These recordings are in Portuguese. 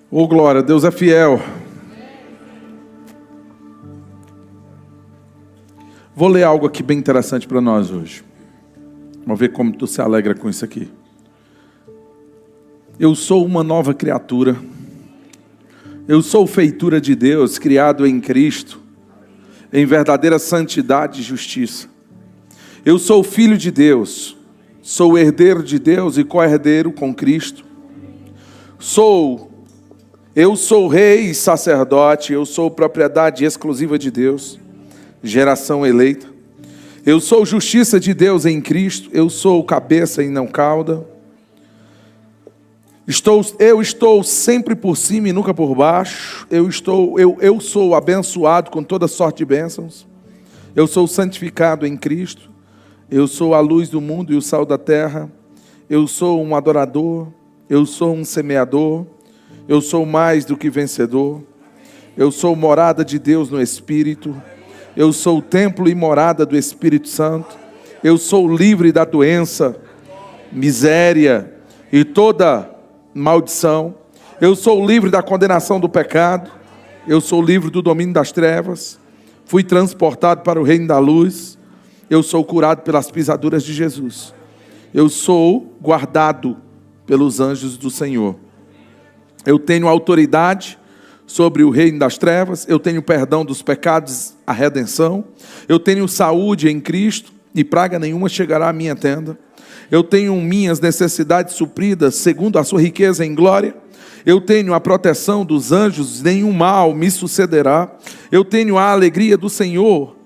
Oh, glória, Deus é fiel. Vou ler algo aqui bem interessante para nós hoje. Vamos ver como tu se alegra com isso aqui. Eu sou uma nova criatura. Eu sou feitura de Deus, criado em Cristo, em verdadeira santidade e justiça. Eu sou filho de Deus, sou herdeiro de Deus e co-herdeiro com Cristo. Eu sou rei e sacerdote, eu sou propriedade exclusiva de Deus, geração eleita. Eu sou justiça de Deus em Cristo, eu sou cabeça e não cauda. Eu estou sempre por cima e nunca por baixo. Eu sou abençoado com toda sorte de bênçãos. Eu sou santificado em Cristo. Eu sou a luz do mundo e o sal da terra. Eu sou um adorador. Eu sou um semeador. Eu sou mais do que vencedor. Eu sou morada de Deus no Espírito. Eu sou o templo e morada do Espírito Santo. Eu sou livre da doença, miséria e toda maldição. Eu sou livre da condenação do pecado. Eu sou livre do domínio das trevas. Fui transportado para o reino da luz. Eu sou curado pelas pisaduras de Jesus. Eu sou guardado pelos anjos do Senhor. Eu tenho autoridade sobre o reino das trevas. Eu tenho perdão dos pecados, a redenção. Eu tenho saúde em Cristo e praga nenhuma chegará à minha tenda. Eu tenho minhas necessidades supridas segundo a sua riqueza em glória. Eu tenho a proteção dos anjos, nenhum mal me sucederá. Eu tenho a alegria do Senhor,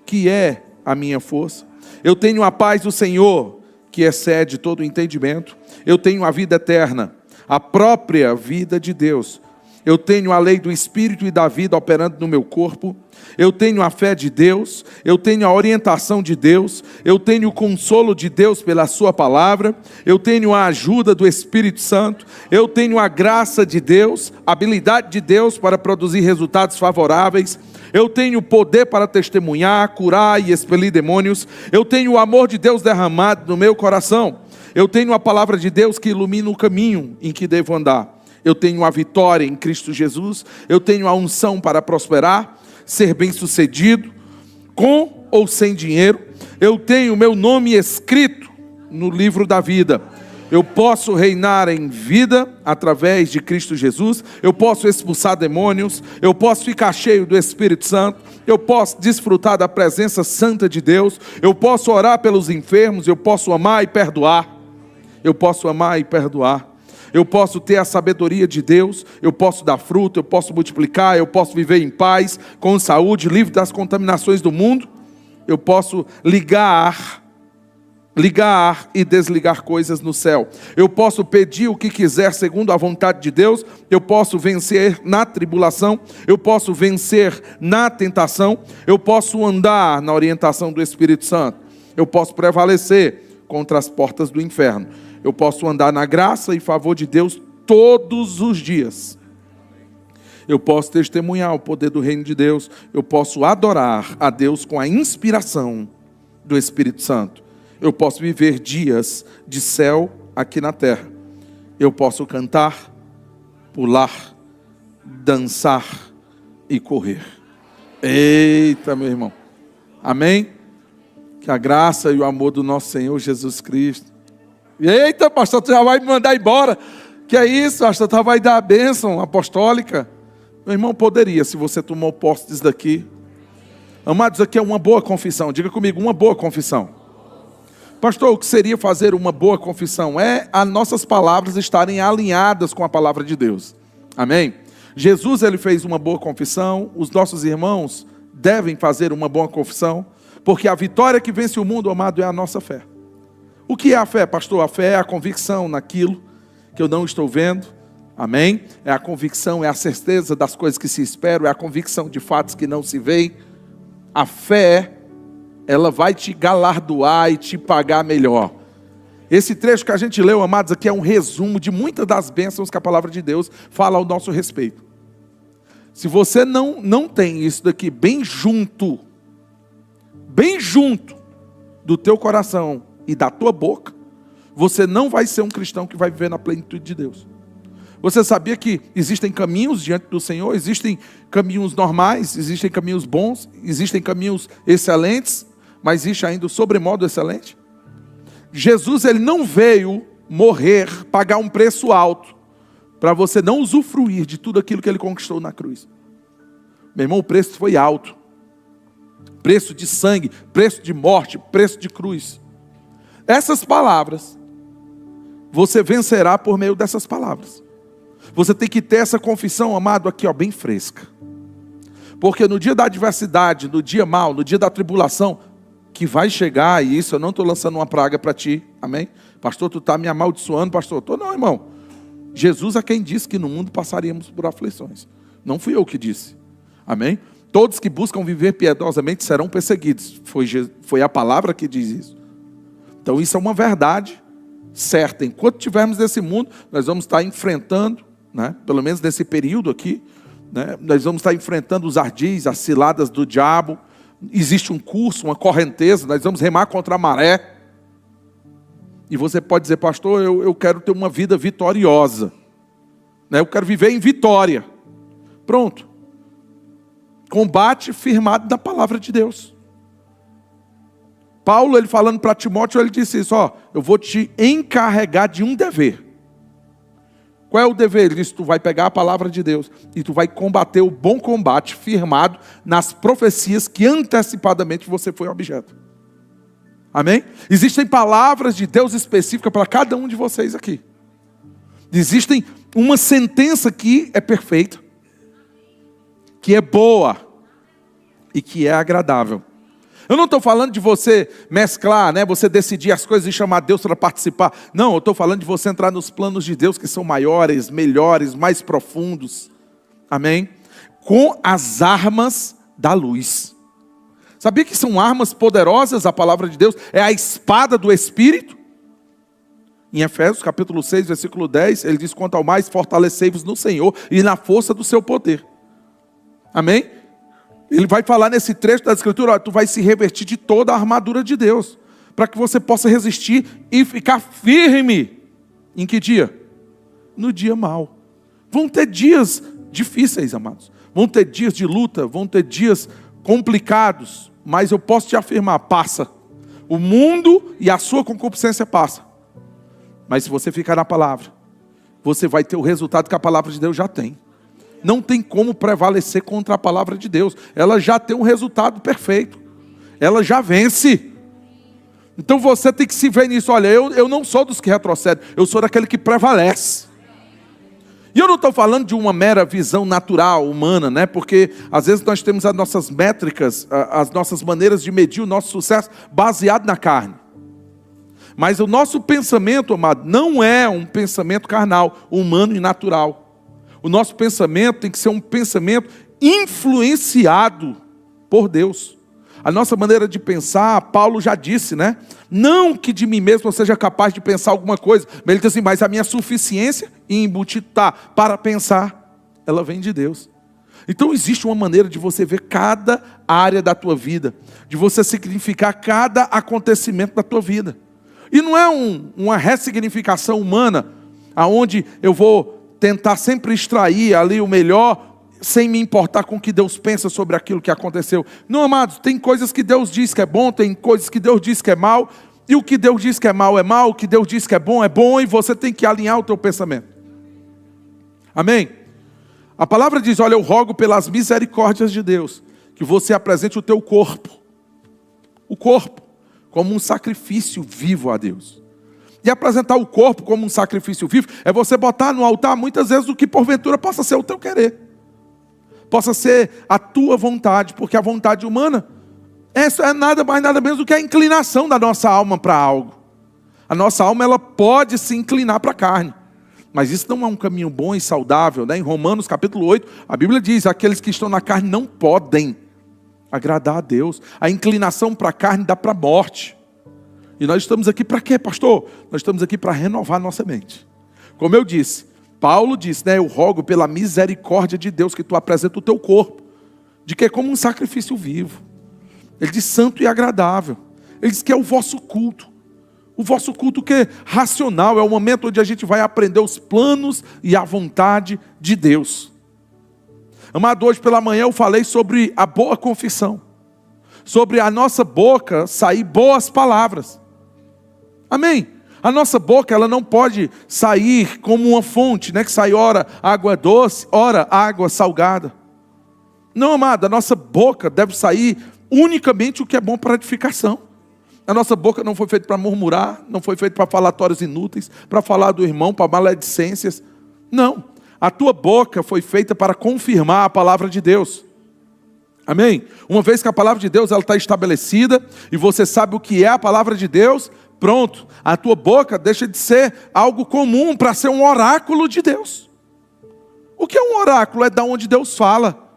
que é a minha força. Eu tenho a paz do Senhor, que excede todo o entendimento. Eu tenho a vida eterna, a própria vida de Deus. Eu tenho a lei do Espírito e da vida operando no meu corpo. Eu tenho a fé de Deus. Eu tenho a orientação de Deus. Eu tenho o consolo de Deus pela sua palavra. Eu tenho a ajuda do Espírito Santo. Eu tenho a graça de Deus, a habilidade de Deus para produzir resultados favoráveis. Eu tenho poder para testemunhar, curar e expelir demônios. Eu tenho o amor de Deus derramado no meu coração. Eu tenho a palavra de Deus que ilumina o caminho em que devo andar. Eu tenho a vitória em Cristo Jesus. Eu tenho a unção para prosperar, ser bem-sucedido, com ou sem dinheiro. Eu tenho o meu nome escrito no livro da vida. Eu posso reinar em vida através de Cristo Jesus. Eu posso expulsar demônios. Eu posso ficar cheio do Espírito Santo. Eu posso desfrutar da presença santa de Deus. Eu posso orar pelos enfermos. Eu posso amar e perdoar. Eu posso amar e perdoar. Eu posso ter a sabedoria de Deus, eu posso dar fruto, eu posso multiplicar, eu posso viver em paz, com saúde, livre das contaminações do mundo. Eu posso ligar e desligar coisas no céu. Eu posso pedir o que quiser segundo a vontade de Deus. Eu posso vencer na tribulação. Eu posso vencer na tentação. Eu posso andar na orientação do Espírito Santo. Eu posso prevalecer contra as portas do inferno. Eu posso andar na graça e favor de Deus todos os dias. Eu posso testemunhar o poder do reino de Deus. Eu posso adorar a Deus com a inspiração do Espírito Santo. Eu posso viver dias de céu aqui na terra. Eu posso cantar, pular, dançar e correr. Eita, meu irmão. Amém? Que a graça e o amor do nosso Senhor Jesus Cristo. Eita, pastor, tu já vai me mandar embora. Que é isso, pastor, tu já vai dar a bênção apostólica. Meu irmão, poderia, se você tomou posse disso daqui. Amados, aqui é uma boa confissão. Diga comigo, uma boa confissão. Pastor, o que seria fazer uma boa confissão? É as nossas palavras estarem alinhadas com a palavra de Deus. Amém? Jesus, ele fez uma boa confissão. Os nossos irmãos devem fazer uma boa confissão. Porque a vitória que vence o mundo, amado, é a nossa fé. O que é a fé, pastor? A fé é a convicção naquilo que eu não estou vendo. Amém? É a convicção, é a certeza das coisas que se esperam, é a convicção de fatos que não se veem. A fé, ela vai te galardoar e te pagar melhor. Esse trecho que a gente leu, amados, aqui é um resumo de muitas das bênçãos que a palavra de Deus fala ao nosso respeito. Se você não tem isso daqui bem junto do teu coração e da tua boca, você não vai ser um cristão que vai viver na plenitude de Deus. Você sabia que existem caminhos diante do Senhor? Existem caminhos normais, existem caminhos bons, existem caminhos excelentes, mas existe ainda o sobremodo excelente? Jesus, ele não veio morrer, pagar um preço alto, para você não usufruir de tudo aquilo que ele conquistou na cruz. Meu irmão, o preço foi alto. Preço de sangue, preço de morte, preço de cruz. Essas palavras, você vencerá por meio dessas palavras. Você tem que ter essa confissão, amado, aqui, ó, bem fresca. Porque no dia da adversidade, no dia mau, no dia da tribulação, que vai chegar, e isso eu não estou lançando uma praga para ti, amém? Pastor, tu está me amaldiçoando, pastor. Tô não, irmão. Jesus é quem disse que no mundo passaríamos por aflições. Não fui eu que disse, amém? Todos que buscam viver piedosamente serão perseguidos. Foi a palavra que diz isso. Então isso é uma verdade certa. Enquanto estivermos nesse mundo, nós vamos estar enfrentando, né, pelo menos nesse período aqui, né, nós vamos estar enfrentando os ardis, as ciladas do diabo. Existe um curso, uma correnteza, nós vamos remar contra a maré. E você pode dizer, pastor, eu quero ter uma vida vitoriosa, né, eu quero viver em vitória. Pronto. Combate firmado da palavra de Deus. Paulo, ele falando para Timóteo, ele disse isso, ó, eu vou te encarregar de um dever. Qual é o dever? Ele disse, tu vai pegar a palavra de Deus e tu vai combater o bom combate firmado nas profecias que antecipadamente você foi objeto. Amém? Existem palavras de Deus específicas para cada um de vocês aqui. Existem uma sentença que é perfeita, que é boa e que é agradável. Eu não estou falando de você mesclar, né? Você decidir as coisas e chamar Deus para participar. Não, eu estou falando de você entrar nos planos de Deus que são maiores, melhores, mais profundos. Amém? Com as armas da luz. Sabia que são armas poderosas? A palavra de Deus é a espada do Espírito. Em Efésios capítulo 6, versículo 10, ele diz, quanto ao mais fortalecei-vos no Senhor e na força do seu poder. Amém? Ele vai falar nesse trecho da Escritura, ó, tu vai se revestir de toda a armadura de Deus, para que você possa resistir e ficar firme. Em que dia? No dia mau. Vão ter dias difíceis, amados. Vão ter dias de luta, vão ter dias complicados, mas eu posso te afirmar, passa. O mundo e a sua concupiscência passa. Mas se você ficar na palavra, você vai ter o resultado que a palavra de Deus já tem. Não tem como prevalecer contra a palavra de Deus. Ela já tem um resultado perfeito. Ela já vence. Então você tem que se ver nisso. Olha, eu não sou dos que retrocedem. Eu sou daquele que prevalece. E eu não estou falando de uma mera visão natural, humana, né? Porque às vezes nós temos as nossas métricas, as nossas maneiras de medir o nosso sucesso baseado na carne. Mas o nosso pensamento, amado, não é um pensamento carnal, humano e natural. O nosso pensamento tem que ser um pensamento influenciado por Deus. A nossa maneira de pensar, Paulo já disse, né? Não que de mim mesmo eu seja capaz de pensar alguma coisa. Mas ele diz assim, mas a minha suficiência em embutir para pensar, ela vem de Deus. Então existe uma maneira de você ver cada área da tua vida. De você significar cada acontecimento da tua vida. E não é uma ressignificação humana, aonde eu vou tentar sempre extrair ali o melhor, sem me importar com o que Deus pensa sobre aquilo que aconteceu. Não, amados, tem coisas que Deus diz que é bom, tem coisas que Deus diz que é mal, e o que Deus diz que é mal, o que Deus diz que é bom, e você tem que alinhar o teu pensamento. Amém? A palavra diz, olha, eu rogo pelas misericórdias de Deus, que você apresente o teu corpo, como um sacrifício vivo a Deus. E apresentar o corpo como um sacrifício vivo é você botar no altar muitas vezes o que porventura possa ser o teu querer. Possa ser a tua vontade, porque a vontade humana é nada mais nada menos do que a inclinação da nossa alma para algo. A nossa alma ela pode se inclinar para a carne. Mas isso não é um caminho bom e saudável, né? Em Romanos capítulo 8, a Bíblia diz, aqueles que estão na carne não podem agradar a Deus. A inclinação para a carne dá para a morte. E nós estamos aqui para quê, pastor? Nós estamos aqui para renovar nossa mente. Como eu disse, Paulo disse, né? Eu rogo pela misericórdia de Deus que tu apresenta o teu corpo. De que é como um sacrifício vivo. Ele diz santo e agradável. Ele diz que é o vosso culto. O vosso culto que é racional, é o momento onde a gente vai aprender os planos e a vontade de Deus. Amado, hoje pela manhã eu falei sobre a boa confissão. Sobre a nossa boca sair boas palavras. Amém? A nossa boca, ela não pode sair como uma fonte, né? Que sai ora água doce, ora água salgada. Não, amado, a nossa boca deve sair unicamente o que é bom para edificação. A nossa boca não foi feita para murmurar, não foi feita para falatórios inúteis, para falar do irmão, para maledicências. Não, a tua boca foi feita para confirmar a palavra de Deus. Amém? Uma vez que a palavra de Deus está estabelecida, e você sabe o que é a palavra de Deus, pronto, a tua boca deixa de ser algo comum para ser um oráculo de Deus. O que é um oráculo? É da onde Deus fala.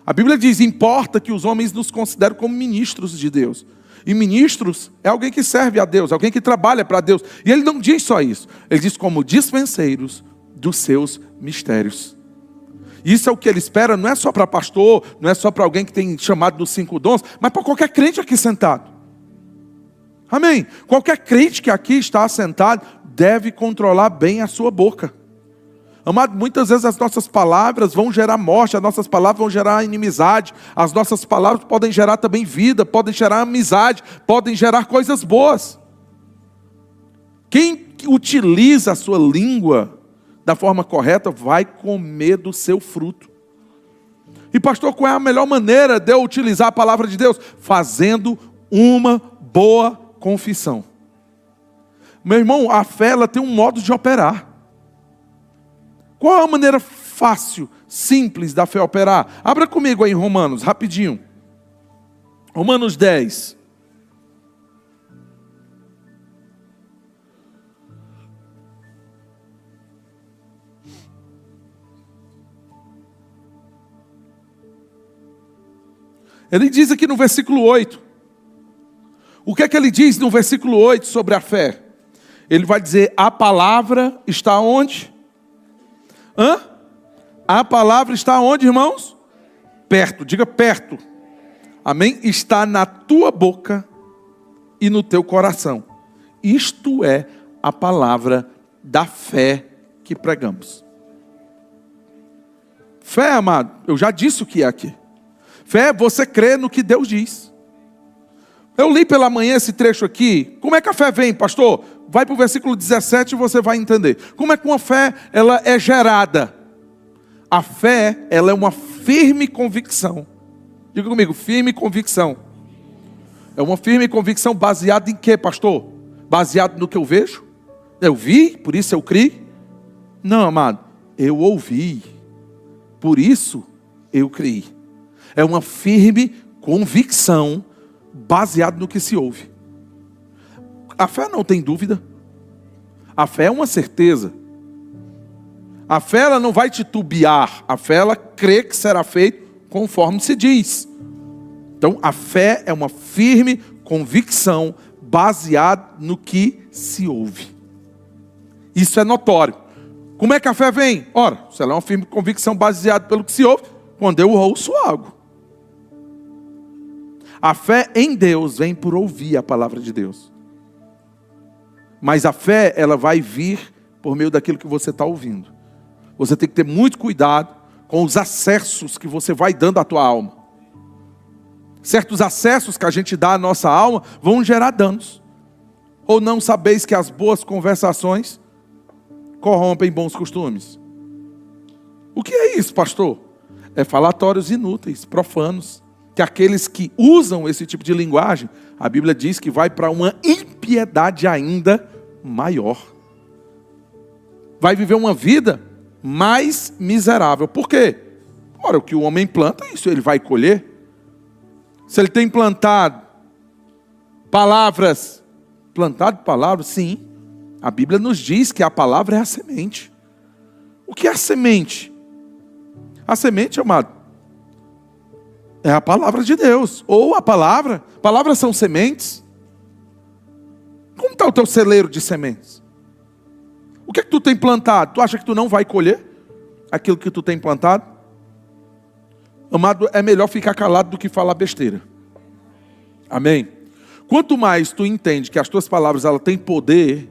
A Bíblia diz, importa que os homens nos considerem como ministros de Deus. E ministros é alguém que serve a Deus, alguém que trabalha para Deus. E ele não diz só isso, ele diz como dispenseiros dos seus mistérios. Isso é o que ele espera, não é só para pastor, não é só para alguém que tem chamado dos 5 dons, mas para qualquer crente aqui sentado. Amém? Qualquer crente que aqui está sentado deve controlar bem a sua boca. Amado, muitas vezes as nossas palavras vão gerar morte, as nossas palavras vão gerar inimizade, as nossas palavras podem gerar também vida, podem gerar amizade, podem gerar coisas boas. Quem utiliza a sua língua da forma correta vai comer do seu fruto. E pastor, qual é a melhor maneira de eu utilizar a palavra de Deus? Fazendo uma boa confissão. Meu irmão, a fé ela tem um modo de operar. Qual é a maneira fácil, simples da fé operar? Abra comigo aí em Romanos, rapidinho. Romanos 10. Ele diz aqui no versículo 8. O que é que ele diz no versículo 8 sobre a fé? Ele vai dizer, a palavra está onde? A palavra está onde, irmãos? Perto, diga perto. Amém? Está na tua boca e no teu coração. Isto é a palavra da fé que pregamos. Fé, amado, eu já disse o que é aqui. Fé é você crer no que Deus diz. Eu li pela manhã esse trecho aqui. Como é que a fé vem, pastor? Vai para o versículo 17 e você vai entender. Como é que uma fé ela é gerada? A fé ela é uma firme convicção. Diga comigo, firme convicção. É uma firme convicção baseada em quê, pastor? Baseado no que eu vejo? Eu vi, por isso eu criei? Não, amado. Eu ouvi, por isso eu criei. É uma firme convicção baseado no que se ouve. A fé não tem dúvida. A fé é uma certeza. A fé ela não vai titubear. A fé ela crê que será feito conforme se diz. Então a fé é uma firme convicção baseada no que se ouve. Isso é notório. Como é que a fé vem? Ora, se ela é uma firme convicção baseada pelo que se ouve, quando eu ouço algo. A fé em Deus vem por ouvir a palavra de Deus. Mas a fé, ela vai vir por meio daquilo que você está ouvindo. Você tem que ter muito cuidado com os acessos que você vai dando à tua alma. Certos acessos que a gente dá à nossa alma vão gerar danos. Ou não sabeis que as boas conversações corrompem bons costumes? O que é isso, pastor? É falatórios inúteis, profanos. Que aqueles que usam esse tipo de linguagem, a Bíblia diz que vai para uma impiedade ainda maior. Vai viver uma vida mais miserável. Por quê? Ora, o que o homem planta, isso ele vai colher. Se ele tem plantado palavras, sim. A Bíblia nos diz que a palavra é a semente. O que é a semente? A semente, amado, é a palavra de Deus, ou a palavra. Palavras são sementes. Como está o teu celeiro de sementes? O que é que tu tem plantado? Tu acha que tu não vai colher aquilo que tu tem plantado? Amado, é melhor ficar calado do que falar besteira. Amém? Quanto mais tu entende que as tuas palavras elas têm poder,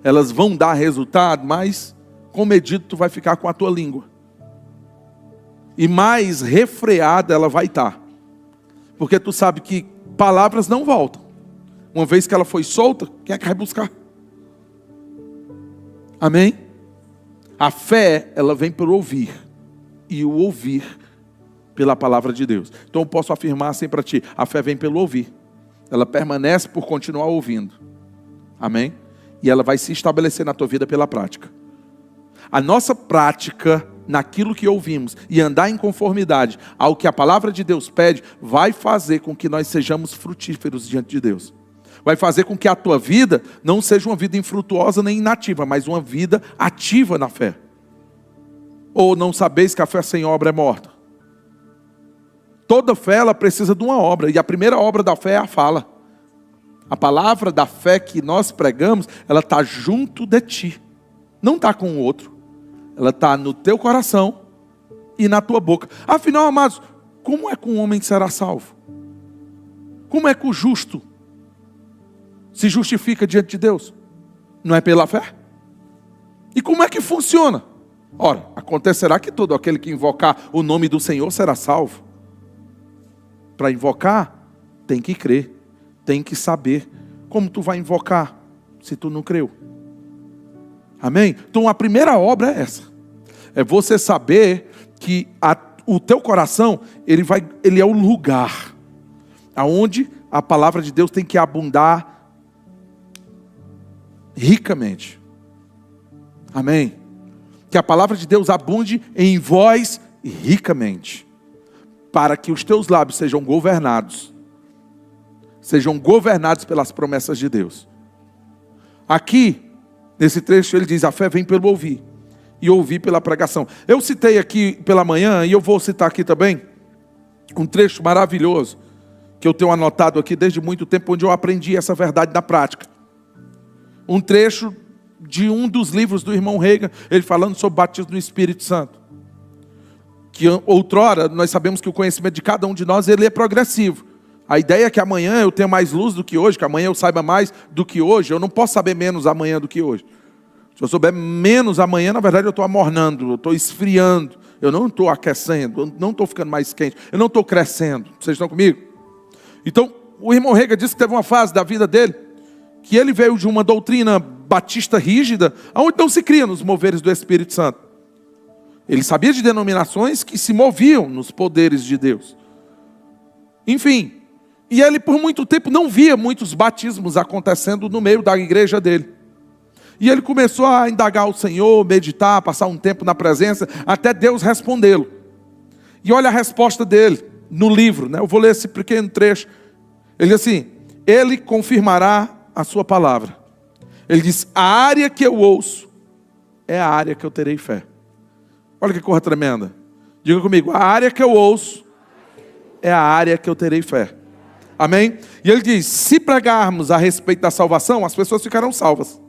elas vão dar resultado, mais comedido tu vai ficar com a tua língua. E mais refreada ela vai estar. Porque tu sabe que palavras não voltam. Uma vez que ela foi solta, quem é que vai buscar? Amém? A fé, ela vem pelo ouvir. E o ouvir pela palavra de Deus. Então eu posso afirmar assim para ti, a fé vem pelo ouvir. Ela permanece por continuar ouvindo. Amém? E ela vai se estabelecer na tua vida pela prática. A nossa prática naquilo que ouvimos e andar em conformidade ao que a palavra de Deus pede, vai fazer com que nós sejamos frutíferos diante de Deus. Vai fazer com que a tua vida não seja uma vida infrutuosa nem inativa, mas uma vida ativa na fé. Ou não sabeis que a fé sem obra é morta? Toda fé ela precisa de uma obra, e a primeira obra da fé é a fala. A palavra da fé que nós pregamos, ela está junto de ti, não está com o outro. Ela está no teu coração e na tua boca. Afinal, amados, como é que um homem será salvo? Como é que o justo se justifica diante de Deus? Não é pela fé? E como é que funciona? Ora, acontecerá que todo aquele que invocar o nome do Senhor será salvo. Para invocar, tem que crer, tem que saber. Como tu vai invocar se tu não creu? Amém? Então a primeira obra é essa. É você saber que o teu coração, ele é o lugar aonde a palavra de Deus tem que abundar ricamente. Amém? Que a palavra de Deus abunde em vós ricamente. Para que os teus lábios sejam governados pelas promessas de Deus. Aqui, nesse trecho ele diz, a fé vem pelo ouvir, e ouvir pela pregação. Eu citei aqui pela manhã, e eu vou citar aqui também, um trecho maravilhoso, que eu tenho anotado aqui desde muito tempo, onde eu aprendi essa verdade na prática. Um trecho de um dos livros do irmão Reagan, ele falando sobre o batismo no Espírito Santo. Que outrora, nós sabemos que o conhecimento de cada um de nós, ele é progressivo. A ideia é que amanhã eu tenha mais luz do que hoje, que amanhã eu saiba mais do que hoje. Eu não posso saber menos amanhã do que hoje. Se eu souber menos amanhã, na verdade eu estou amornando, eu estou esfriando. Eu não estou aquecendo, eu não estou ficando mais quente, eu não estou crescendo. Vocês estão comigo? Então, o irmão Reagan disse que teve uma fase da vida dele, que ele veio de uma doutrina batista rígida, onde não se cria nos moveres do Espírito Santo. Ele sabia de denominações que se moviam nos poderes de Deus. Enfim, e ele por muito tempo não via muitos batismos acontecendo no meio da igreja dele. E ele começou a indagar o Senhor, meditar, passar um tempo na presença, até Deus respondê-lo. E olha a resposta dele no livro, né? Eu vou ler esse pequeno trecho. Ele diz assim, ele confirmará a sua palavra. Ele diz, a área que eu ouço é a área que eu terei fé. Olha que coisa tremenda. Diga comigo, a área que eu ouço é a área que eu terei fé. Amém? E ele diz, se pregarmos a respeito da salvação, as pessoas ficarão salvas.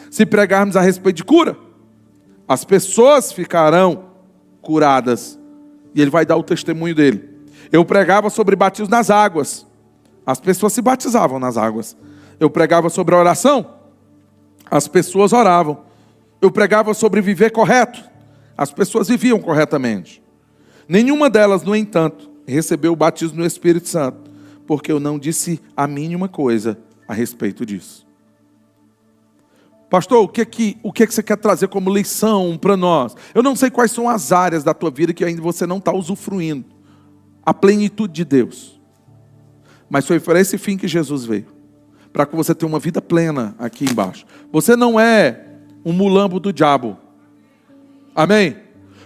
Se pregarmos a respeito de cura, as pessoas ficarão curadas. E ele vai dar o testemunho dele. Eu pregava sobre batismo nas águas. As pessoas se batizavam nas águas. Eu pregava sobre a oração. As pessoas oravam. Eu pregava sobre viver correto. As pessoas viviam corretamente. Nenhuma delas, no entanto, recebeu o batismo no Espírito Santo, porque eu não disse a mínima coisa a respeito disso. Pastor, o que você quer trazer como lição para nós? Eu não sei quais são as áreas da tua vida que ainda você não está usufruindo a plenitude de Deus. Mas foi para esse fim que Jesus veio. Para que você tenha uma vida plena aqui embaixo. Você não é um mulambo do diabo. Amém?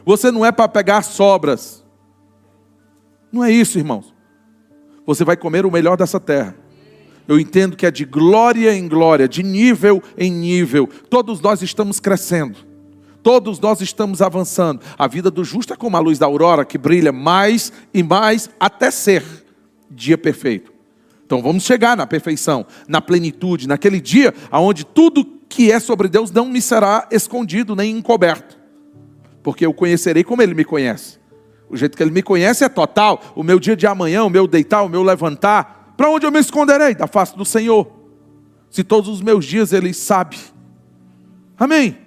Você não é para pegar sobras. Não é isso, irmãos. Você vai comer o melhor dessa terra. Eu entendo que é de glória em glória, de nível em nível. Todos nós estamos crescendo. Todos nós estamos avançando. A vida do justo é como a luz da aurora, que brilha mais e mais até ser dia perfeito. Então vamos chegar na perfeição, na plenitude, naquele dia onde tudo que é sobre Deus não me será escondido nem encoberto. Porque eu conhecerei como Ele me conhece. O jeito que Ele me conhece é total. O meu dia de amanhã, o meu deitar, o meu levantar, Para onde eu me esconderei? Da face do Senhor. Se todos os meus dias Ele sabe. Amém?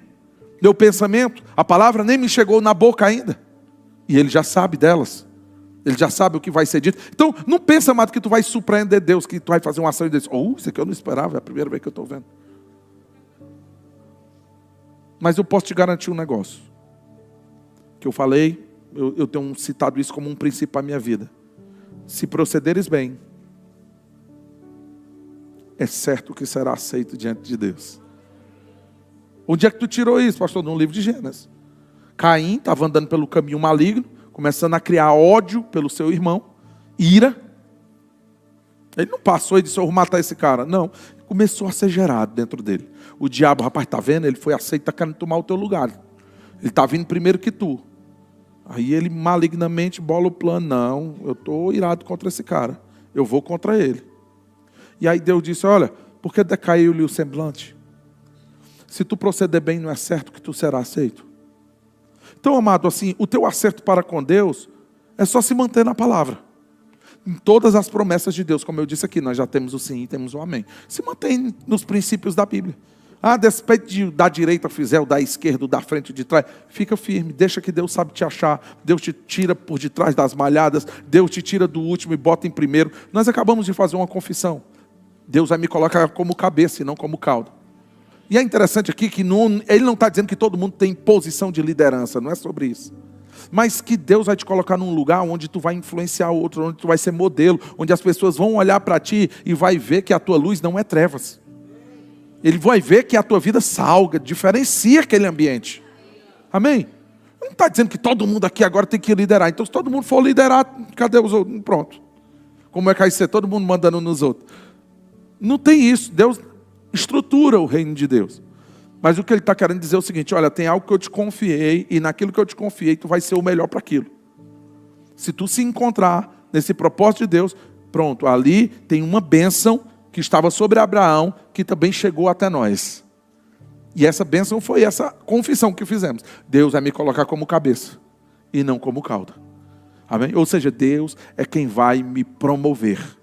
Meu pensamento, a palavra nem me chegou na boca ainda. E Ele já sabe delas. Ele já sabe o que vai ser dito. Então, não pensa, amado, que tu vai surpreender Deus, que tu vai fazer uma ação e dizer, isso aqui eu não esperava, é a primeira vez que eu estou vendo. Mas eu posso te garantir um negócio. Que eu falei, eu tenho citado isso como um princípio para a minha vida. Se procederes bem, é certo que será aceito diante de Deus. Onde é que tu tirou isso, pastor? No livro de Gênesis. Caim estava andando pelo caminho maligno, começando a criar ódio pelo seu irmão, ira. Ele não passou e disse, eu vou matar esse cara. Não, começou a ser gerado dentro dele. O diabo, rapaz, está vendo? Ele foi aceito, está querendo tomar o teu lugar. Ele está vindo primeiro que tu. Aí ele malignamente bola o plano. Não, eu estou irado contra esse cara. Eu vou contra ele. E aí Deus disse, olha, por que decaiu-lhe o semblante? Se tu proceder bem, não é certo que tu será aceito. Então, amado, assim, o teu acerto para com Deus é só se manter na palavra. Em todas as promessas de Deus, como eu disse aqui, nós já temos o sim e temos o amém. Se mantém nos princípios da Bíblia. Despeito de da direita fizer, o da esquerda, o da frente, o de trás, fica firme, deixa que Deus sabe te achar. Deus te tira por detrás das malhadas, Deus te tira do último e bota em primeiro. Nós acabamos de fazer uma confissão. Deus vai me colocar como cabeça e não como cauda. E é interessante aqui que ele não está dizendo que todo mundo tem posição de liderança, não é sobre isso. Mas que Deus vai te colocar num lugar onde tu vai influenciar o outro, onde tu vai ser modelo, onde as pessoas vão olhar para ti e vai ver que a tua luz não é trevas. Ele vai ver que a tua vida salga, diferencia aquele ambiente. Amém? Não está dizendo que todo mundo aqui agora tem que liderar. Então se todo mundo for liderar, cadê os outros? Pronto. Como é que vai ser? Todo mundo mandando nos outros. Não tem isso. Deus estrutura o reino de Deus. Mas o que ele está querendo dizer é o seguinte, olha, tem algo que eu te confiei, e naquilo que eu te confiei, tu vai ser o melhor para aquilo. Se tu se encontrar nesse propósito de Deus, pronto, ali tem uma bênção que estava sobre Abraão, que também chegou até nós. E essa bênção foi essa confissão que fizemos. Deus vai me colocar como cabeça, e não como cauda. Amém? Ou seja, Deus é quem vai me promover.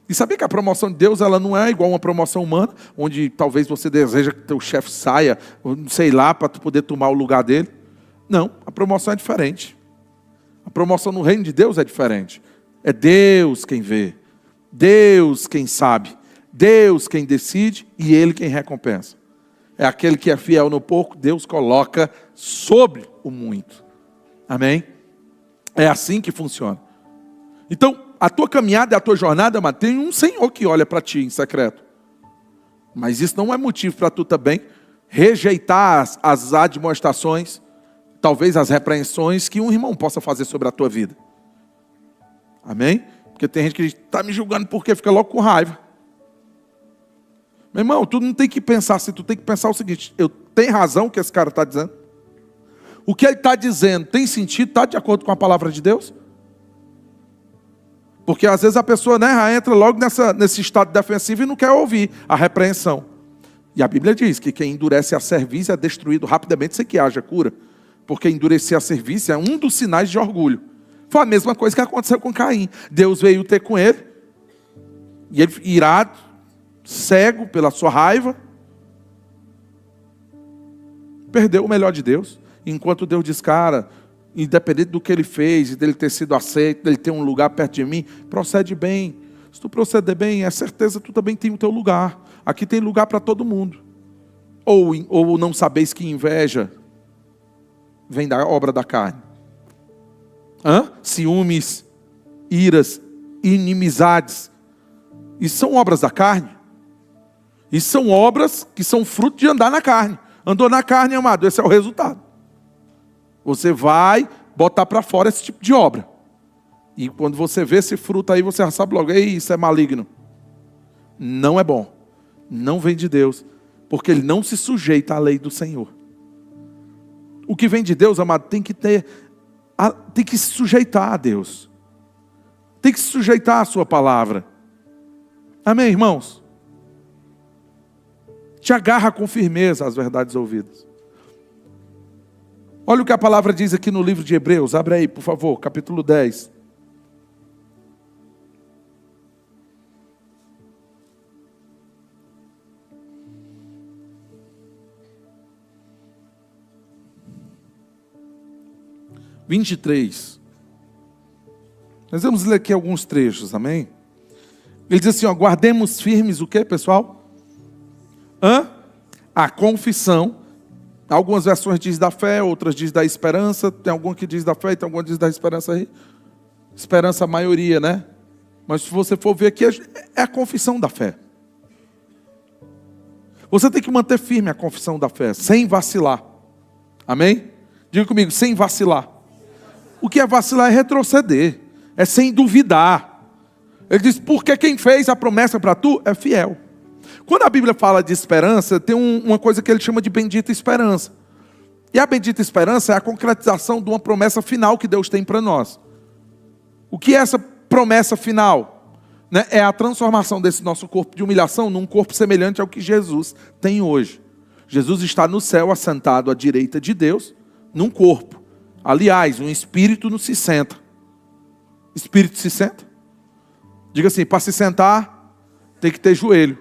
E sabia que a promoção de Deus, ela não é igual uma promoção humana, onde talvez você deseja que teu chefe saia, sei lá, para tu poder tomar o lugar dele. Não, a promoção é diferente. A promoção no reino de Deus é diferente. É Deus quem vê, Deus quem sabe, Deus quem decide e Ele quem recompensa. É aquele que é fiel no pouco, Deus coloca sobre o muito. Amém? É assim que funciona. Então, a tua caminhada e a tua jornada, mas tem um Senhor que olha para ti em secreto. Mas isso não é motivo para tu também rejeitar as admoestações, talvez as repreensões que um irmão possa fazer sobre a tua vida. Amém? Porque tem gente que está me julgando porque fica logo com raiva. Meu irmão, tu não tem que pensar assim, tu tem que pensar o seguinte, eu tenho razão o que esse cara está dizendo? O que ele está dizendo tem sentido, está de acordo com a palavra de Deus? Porque às vezes a pessoa entra logo nesse estado defensivo e não quer ouvir a repreensão. E a Bíblia diz que quem endurece a cerviz é destruído rapidamente sem que haja cura. Porque endurecer a cerviz é um dos sinais de orgulho. Foi a mesma coisa que aconteceu com Caim. Deus veio ter com ele. E ele irado, cego pela sua raiva, perdeu o melhor de Deus. Enquanto Deus diz, cara, independente do que ele fez, dele ter sido aceito, dele ter um lugar perto de mim, procede bem. Se tu proceder bem, é certeza que tu também tem o teu lugar. Aqui tem lugar para todo mundo. Ou não sabeis que inveja vem da obra da carne. Ciúmes, iras, inimizades. Isso são obras da carne. Isso são obras que são fruto de andar na carne. Andou na carne, amado, esse é o resultado. Você vai botar para fora esse tipo de obra. E quando você vê esse fruto aí, você já sabe logo, ei, isso é maligno. Não é bom. Não vem de Deus. Porque ele não se sujeita à lei do Senhor. O que vem de Deus, amado, tem que se sujeitar a Deus. Tem que se sujeitar à sua palavra. Amém, irmãos? Te agarra com firmeza às verdades ouvidas. Olha o que a palavra diz aqui no livro de Hebreus. Abre aí, por favor, capítulo 10. 23. Nós vamos ler aqui alguns trechos, amém? Ele diz assim, ó, guardemos firmes o quê, pessoal? A confissão. Algumas versões diz da fé, outras diz da esperança. Tem alguma que diz da fé, tem alguma que diz da esperança aí. Esperança a maioria, né? Mas se você for ver aqui, é a confissão da fé. Você tem que manter firme a confissão da fé, sem vacilar. Amém? Diga comigo, sem vacilar. O que é vacilar é retroceder. É sem duvidar. Ele diz, porque quem fez a promessa para tu é fiel. Quando a Bíblia fala de esperança, tem uma coisa que ele chama de bendita esperança. E a bendita esperança é a concretização de uma promessa final que Deus tem para nós. O que é essa promessa final? É a transformação desse nosso corpo de humilhação num corpo semelhante ao que Jesus tem hoje. Jesus está no céu, assentado à direita de Deus, num corpo. Aliás, um espírito não se senta. Espírito se senta? Diga assim, para se sentar, tem que ter joelho.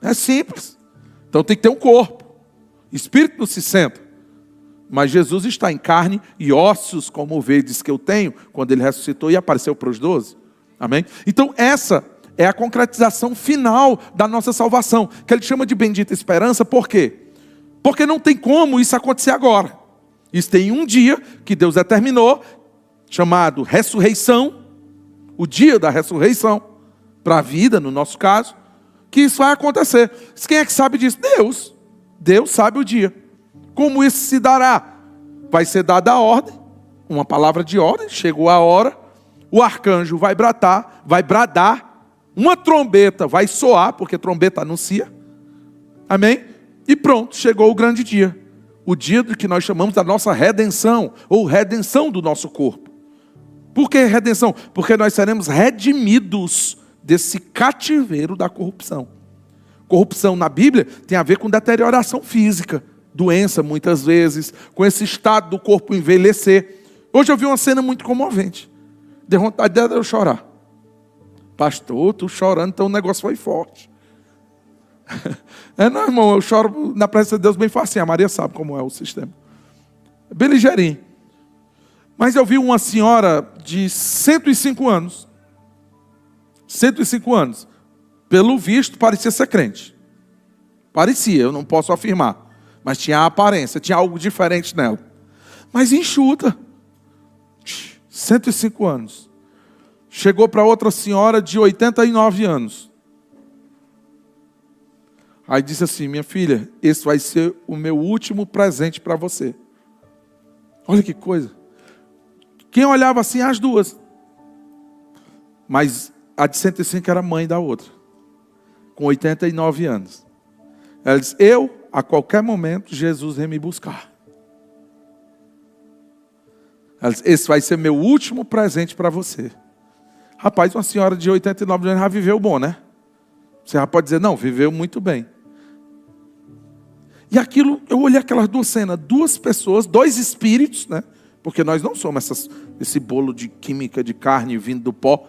É simples. Então tem que ter um corpo. Espírito não se senta. Mas Jesus está em carne e ossos, como vedes que eu tenho, quando ele ressuscitou e apareceu para os 12. Amém? Então essa é a concretização final da nossa salvação, que ele chama de bendita esperança, por quê? Porque não tem como isso acontecer agora. Isso tem um dia que Deus determinou, chamado ressurreição, o dia da ressurreição, para a vida, no nosso caso, que isso vai acontecer. Quem é que sabe disso? Deus. Deus sabe o dia. Como isso se dará? Vai ser dada a ordem, uma palavra de ordem, chegou a hora, o arcanjo vai bradar, uma trombeta vai soar, porque trombeta anuncia, amém? E pronto, chegou o grande dia, o dia do que nós chamamos da nossa redenção, ou redenção do nosso corpo. Por que redenção? Porque nós seremos redimidos desse cativeiro da corrupção. Corrupção na Bíblia tem a ver com deterioração física, doença muitas vezes, com esse estado do corpo envelhecer. Hoje eu vi uma cena muito comovente. Deu vontade de eu chorar. Pastor, tu chorando, então o negócio foi forte. Não, irmão, eu choro na presença de Deus bem facinho. A Maria sabe como é o sistema. Bem ligeirinho. Mas eu vi uma senhora de 105 anos. 105 anos. Pelo visto, parecia ser crente. Parecia, eu não posso afirmar. Mas tinha a aparência, tinha algo diferente nela. Mas enxuta. 105 anos. Chegou para outra senhora de 89 anos. Aí disse assim, minha filha, esse vai ser o meu último presente para você. Olha que coisa. Quem olhava assim, as duas. Mas a de 105 era mãe da outra. Com 89 anos. Ela disse, a qualquer momento, Jesus vem me buscar. Ela disse, esse vai ser meu último presente para você. Rapaz, uma senhora de 89 anos já viveu bom, né? Você já pode dizer, não, viveu muito bem. E aquilo, eu olhei aquelas duas cenas, duas pessoas, dois espíritos, né? Porque nós não somos esse bolo de química de carne vindo do pó.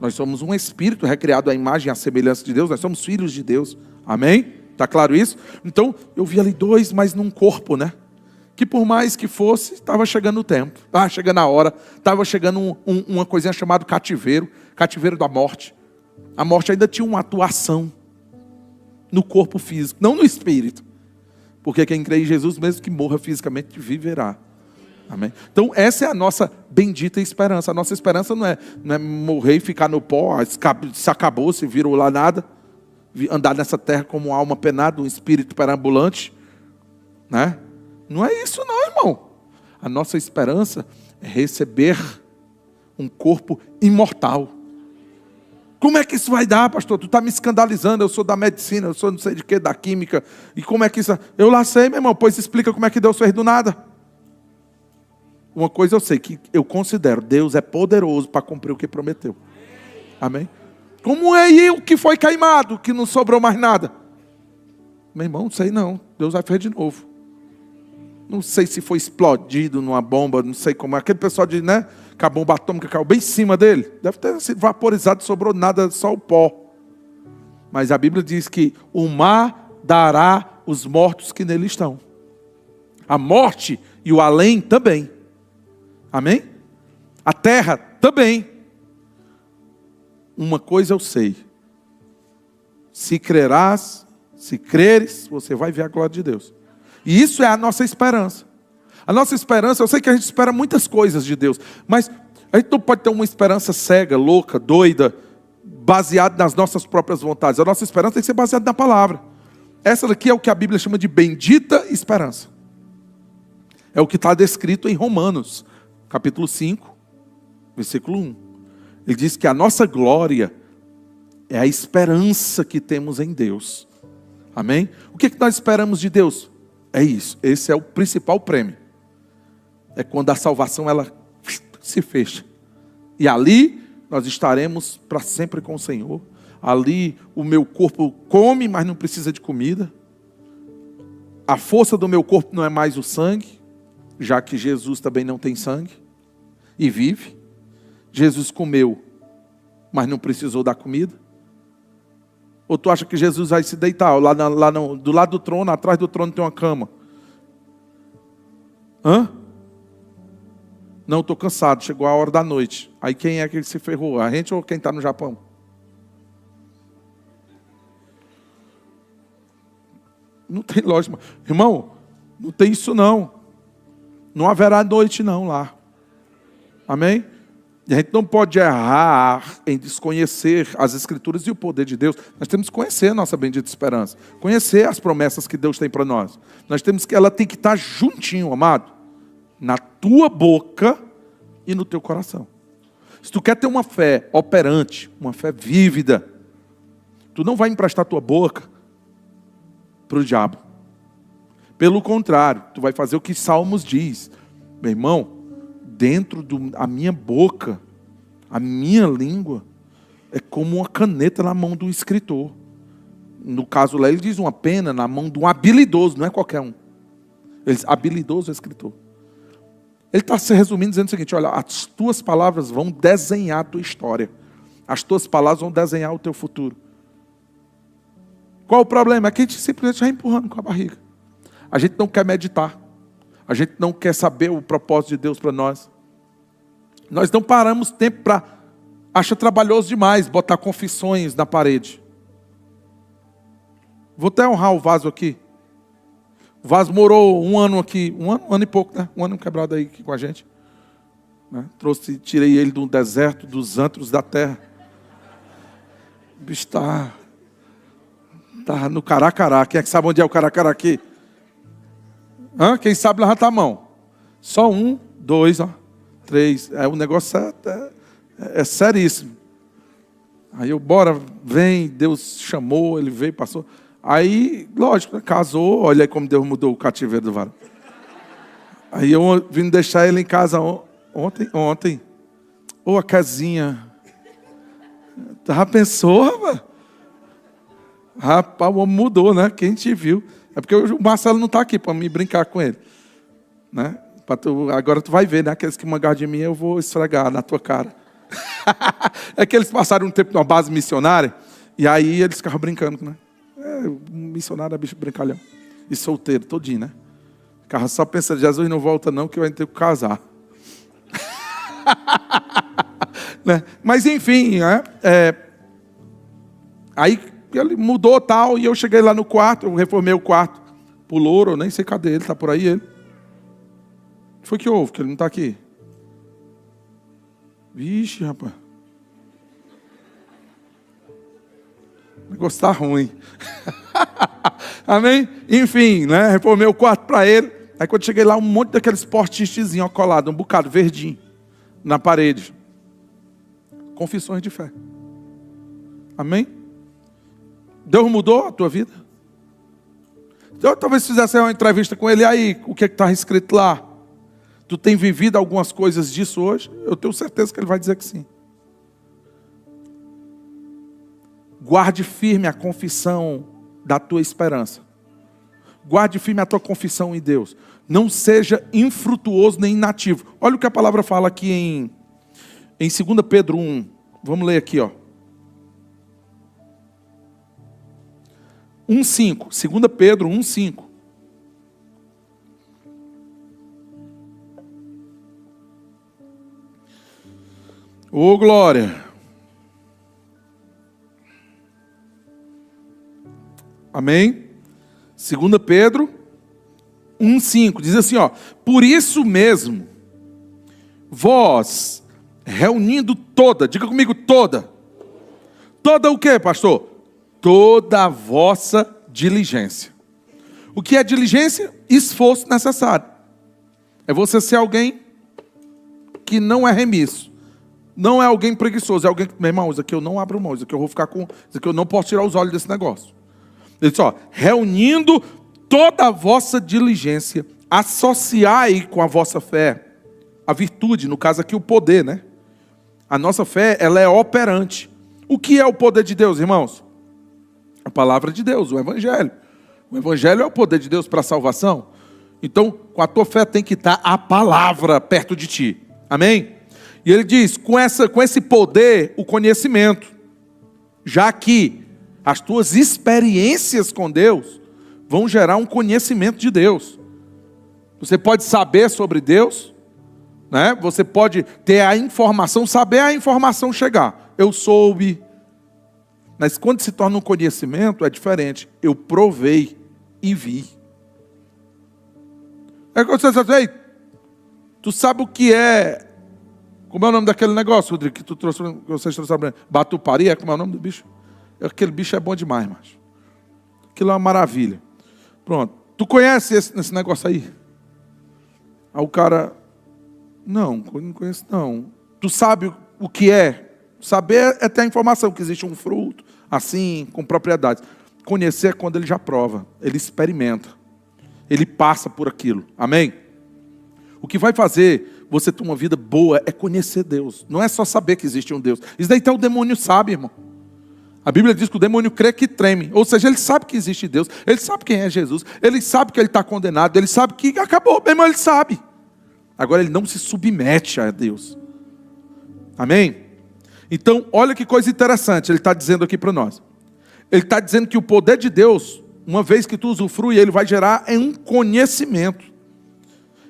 Nós somos um espírito recriado à imagem e à semelhança de Deus. Nós somos filhos de Deus. Amém? Está claro isso? Então, eu vi ali dois, mas num corpo, né? Que por mais que fosse, estava chegando o tempo. Estava chegando a hora. Estava chegando uma coisinha chamada cativeiro. Cativeiro da morte. A morte ainda tinha uma atuação no corpo físico, não no espírito. Porque quem crê em Jesus, mesmo que morra fisicamente, viverá. Amém? Então essa é a nossa bendita esperança. A nossa esperança não é morrer e ficar no pó, se acabou, se virou lá nada. Andar nessa terra como uma alma penada, um espírito perambulante. Né? Não é isso não, irmão. A nossa esperança é receber um corpo imortal. Como é que isso vai dar, pastor? Tu está me escandalizando, eu sou da medicina, eu sou não sei de quê, da química. E como é que isso... Eu lá sei, meu irmão, pois explica como é que Deus fez do nada. Uma coisa eu sei, que eu considero, Deus é poderoso para cumprir o que prometeu. Amém? Como é aí o que foi queimado, que não sobrou mais nada? Meu irmão, não sei não, Deus vai fazer de novo. Não sei se foi explodido numa bomba, não sei como é. Aquele pessoal diz, né? Que a bomba atômica caiu bem em cima dele. Deve ter sido vaporizado, sobrou nada, só o pó. Mas a Bíblia diz que o mar dará os mortos que nele estão. A morte E o além também. Amém? A terra também. Uma coisa eu sei. Se crerás, se creres, você vai ver a glória de Deus. E isso é a nossa esperança. A nossa esperança, eu sei que a gente espera muitas coisas de Deus, mas a gente não pode ter uma esperança cega, louca, doida, baseada nas nossas próprias vontades. A nossa esperança tem que ser baseada na palavra. Essa daqui é o que a Bíblia chama de bendita esperança. É o que está descrito em Romanos, capítulo 5, versículo 1. Ele diz que a nossa glória é a esperança que temos em Deus. Amém? O que nós esperamos de Deus? É isso. Esse é o principal prêmio. É quando a salvação ela se fecha. E ali nós estaremos para sempre com o Senhor. Ali o meu corpo come, mas não precisa de comida. A força do meu corpo não é mais o sangue, já que Jesus também não tem sangue e vive. Jesus comeu, mas não precisou da comida. Ou tu acha que Jesus vai se deitar do lado do trono, atrás do trono tem uma cama? Hã? Não, estou cansado, chegou a hora da noite. Aí quem é que se ferrou? A gente ou quem está no Japão? Não tem lógica. Irmão, não tem isso não. Não haverá noite não lá. Amém? E a gente não pode errar em desconhecer as Escrituras e o poder de Deus. Nós temos que conhecer a nossa bendita esperança. Conhecer as promessas que Deus tem para nós. Ela tem que estar juntinho, amado. Na tua boca e no teu coração. Se tu quer ter uma fé operante, uma fé vívida, tu não vai emprestar tua boca para o diabo. Pelo contrário, tu vai fazer o que Salmos diz. Meu irmão, dentro da minha boca, a minha língua, é como uma caneta na mão do escritor. No caso lá, ele diz uma pena na mão de um habilidoso, não é qualquer um. Ele diz, habilidoso é escritor. Ele está se resumindo dizendo o seguinte, olha, as tuas palavras vão desenhar a tua história. As tuas palavras vão desenhar o teu futuro. Qual o problema? É que a gente simplesmente vai empurrando com a barriga. A gente não quer meditar. A gente não quer saber o propósito de Deus para nós. Nós não paramos tempo para... Acha trabalhoso demais botar confissões na parede. Vou até honrar o vaso aqui. O vaso morou um ano aqui. Um ano e pouco, né? Um ano quebrado aí com a gente. Né? Tirei ele do deserto, dos antros da terra. O bicho está no Caracará. Quem é que sabe onde é o Caracará aqui? Quem sabe levanta a mão. Só 1, 2, 3. O negócio é seríssimo. Aí bora, vem, Deus chamou, ele veio, passou. Aí, lógico, casou, olha aí como Deus mudou o cativeiro do varão. Aí eu vim deixar ele em casa ontem. A casinha. Já pensou, rapaz? Rapaz, o homem mudou, né? Quem te viu? É porque o Marcelo não está aqui para me brincar com ele. Né? Agora tu vai ver, né? Aqueles que mangaram de mim, eu vou esfregar na tua cara. É que eles passaram um tempo numa base missionária, e aí eles ficavam brincando, né? Missionário é bicho brincalhão. E solteiro, todinho, né? Ficava só pensando, Jesus não volta não, que eu vou ter que casar. Né? Mas enfim, né? Aí ele mudou tal, e eu cheguei lá no quarto, eu reformei o quarto. Pulou, eu nem sei cadê ele, está por aí ele. O que foi que houve, que ele não está aqui? Vixe, rapaz. O negócio está ruim. Amém? Enfim, né? Reformei o quarto para ele. Aí quando cheguei lá, um monte daqueles post-itzinhos colados, um bocado verdinho, na parede. Confissões de fé. Amém? Deus mudou a tua vida? Eu talvez fizesse uma entrevista com ele, aí, o que está escrito lá? Tu tem vivido algumas coisas disso hoje? Eu tenho certeza que ele vai dizer que sim. Guarde firme a confissão da tua esperança. Guarde firme a tua confissão em Deus. Não seja infrutuoso nem inativo. Olha o que a palavra fala aqui em 2 Pedro 1. Vamos ler aqui, ó. 1,5. 2 Pedro 1,5. Ô, glória. Amém? 2 Pedro 1,5 diz assim, ó: por isso mesmo, vós, reunindo toda, diga comigo, toda o quê, pastor? Toda a vossa diligência. O que é diligência? Esforço necessário. É você ser alguém que não é remisso. Não é alguém preguiçoso, é alguém que, meu irmão, isso aqui eu não abro mão, isso aqui eu vou ficar com, isso aqui eu não posso tirar os olhos desse negócio. Ele diz, ó, reunindo toda a vossa diligência, associai com a vossa fé a virtude, no caso aqui o poder, né? A nossa fé, ela é operante. O que é o poder de Deus, irmãos? A palavra de Deus, o Evangelho. O Evangelho é o poder de Deus para a salvação. Então, com a tua fé tem que estar a palavra perto de ti. Amém? E ele diz, com esse poder, o conhecimento. Já que as tuas experiências com Deus vão gerar um conhecimento de Deus. Você pode saber sobre Deus, né? Você pode ter a informação, saber a informação chegar. Eu soube. Mas quando se torna um conhecimento, é diferente. Eu provei e vi. É quando você diz, ei, tu sabe o que é... Como é o nome daquele negócio, Rodrigo, que tu trouxe, que vocês trouxeram? Batuparia, como é o nome do bicho? Aquele bicho é bom demais, macho. Aquilo é uma maravilha. Pronto. Tu conhece esse negócio aí? Aí o cara... Não conheço não. Tu sabe o que é? Saber é ter a informação que existe um fruto, assim, com propriedades. Conhecer é quando ele já prova, ele experimenta. Ele passa por aquilo. Amém? O que vai fazer você ter uma vida boa é conhecer Deus. Não é só saber que existe um Deus. Isso daí até o demônio sabe, irmão. A Bíblia diz que o demônio crê que treme. Ou seja, ele sabe que existe Deus. Ele sabe quem é Jesus. Ele sabe que ele está condenado. Ele sabe que acabou. Meu irmão, ele sabe. Agora ele não se submete a Deus. Amém? Então, olha que coisa interessante. Ele está dizendo aqui para nós. Ele está dizendo que o poder de Deus, uma vez que tu usufrui, ele vai gerar um conhecimento.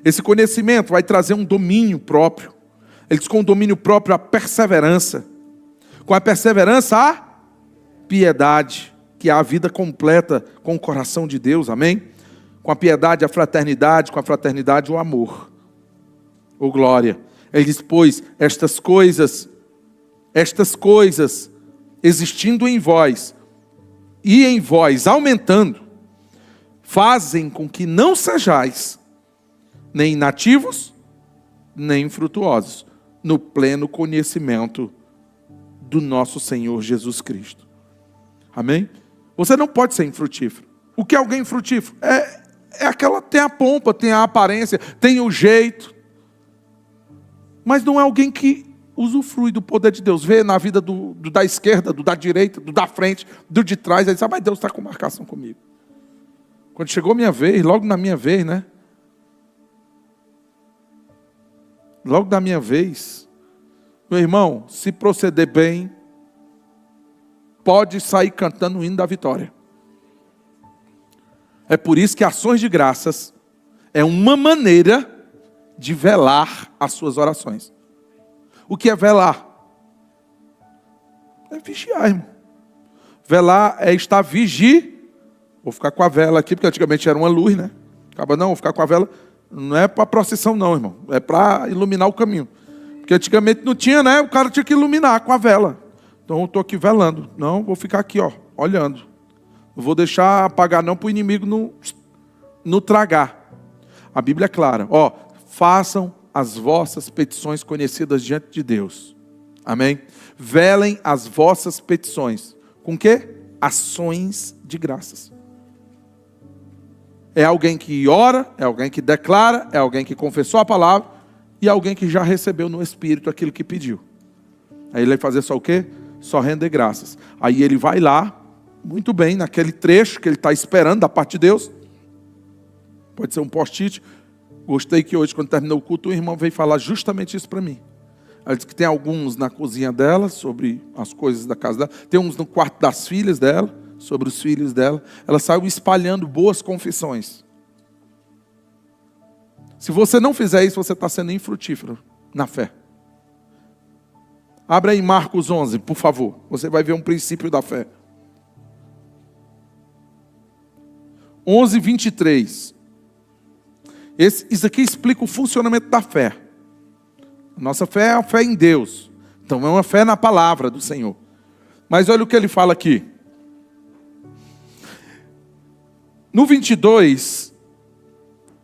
Esse conhecimento vai trazer um domínio próprio. Ele diz com o domínio próprio a perseverança. Com a perseverança a piedade, que é a vida completa com o coração de Deus, amém? Com a piedade a fraternidade, com a fraternidade o amor. Ô glória. Ele diz, pois, estas coisas, existindo em vós, e em vós aumentando, fazem com que não sejais nem inativos, nem infrutuosos, no pleno conhecimento do nosso Senhor Jesus Cristo. Amém? Você não pode ser infrutífero. O que é alguém frutífero? É aquela, tem a pompa, tem a aparência, tem o jeito, mas não é alguém que usufrui do poder de Deus. Vê na vida do da esquerda, do da direita, do da frente, do de trás, aí diz, mas Deus está com marcação comigo. Quando chegou a minha vez, logo na minha vez, né? Logo na minha vez, meu irmão, se proceder bem, pode sair cantando o hino da vitória. É por isso que ações de graças é uma maneira de velar as suas orações. O que é velar? É vigiar, irmão. Velar é estar Vou ficar com a vela aqui, porque antigamente era uma luz, né? Acaba não, vou ficar com a vela. Não é para procissão não, irmão. É para iluminar o caminho. Porque antigamente não tinha, né? O cara tinha que iluminar com a vela. Então eu estou aqui velando. Não, vou ficar aqui, ó, olhando. Não vou deixar apagar não para o inimigo não tragar. A Bíblia é clara. Ó, façam as vossas petições conhecidas diante de Deus. Amém? Velem as vossas petições. Com quê? Ações de graças. É alguém que ora, é alguém que declara, é alguém que confessou a palavra e é alguém que já recebeu no Espírito aquilo que pediu. Aí ele vai fazer só o quê? Só render graças. Aí ele vai lá, muito bem, naquele trecho que ele está esperando da parte de Deus. Pode ser um post-it. Gostei que hoje, quando terminou o culto, o irmão veio falar justamente isso para mim. Ela disse que tem alguns na cozinha dela, sobre as coisas da casa dela. Tem uns no quarto das filhas dela, sobre os filhos dela. Ela saiu espalhando boas confissões. Se você não fizer isso, você está sendo infrutífero na fé. Abra aí Marcos 11, por favor. Você vai ver um princípio da fé. 11, 23. Isso aqui explica o funcionamento da fé. Nossa fé é a fé em Deus. Então é uma fé na palavra do Senhor. Mas olha o que ele fala aqui. No 22,